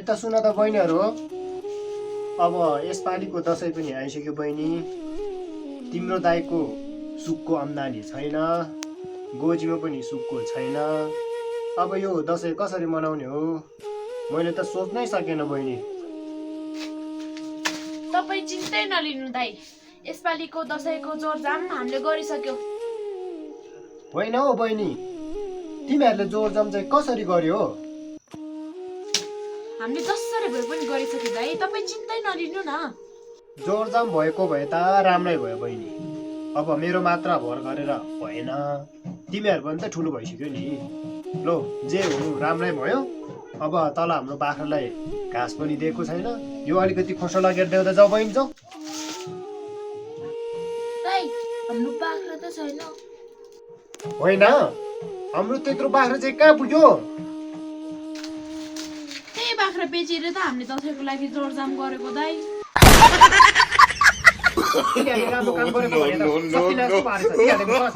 यता सुन त बहिनीहरू अब यसपालिको दसैँ पनि आइसक्यो बहिनी। तिम्रो दाइको सुकको आम्दानी छैन, गोजीमा पनि सुकको छैन। अब यो दसैँ कसरी मनाउने हो मैले त सोच्नै सकेन बहिनी। तपाई चिन्तै नलिनु दाइ, यसपालिको दसैँको जोरजाम हामीले गरिसक्यो। होइन हौ बहिनी, तिमीहरूले जोरजाम चाहिँ कसरी गर्यो हो? हामीले जसरी भए पनि गरिसक्यो दाइ, तपाई चिन्तै नलिनु न। जोरजाम भएको भए त राम्रै भयो बहिनी। अब मेरो मात्र भर गरेर भएन, तिमीहरू पनि त ठुलो भइसक्यो नि। लो जे हुनु राम्रै भयो। अब तल हाम्रो बाख्रालाई घाँस पनि दिएको छैन, यो अलिकति खोसो लगेर देऊ त जाऊ बहिनी जाऊ। दाइ हाम्रो बाख्रा त छैन। होइन हाम्रो त्यत्रो बाख्रा चाहिँ कहाँ पुग्यो? त्यही बाख्रा बेचेर त हामीले दसैँको लागि जोरजाम गरेको दाइ। तिनीहरूले राम्रो काम गरेको भने त सबैलाई जस्तो पारेछ, तिनीहरूले बस।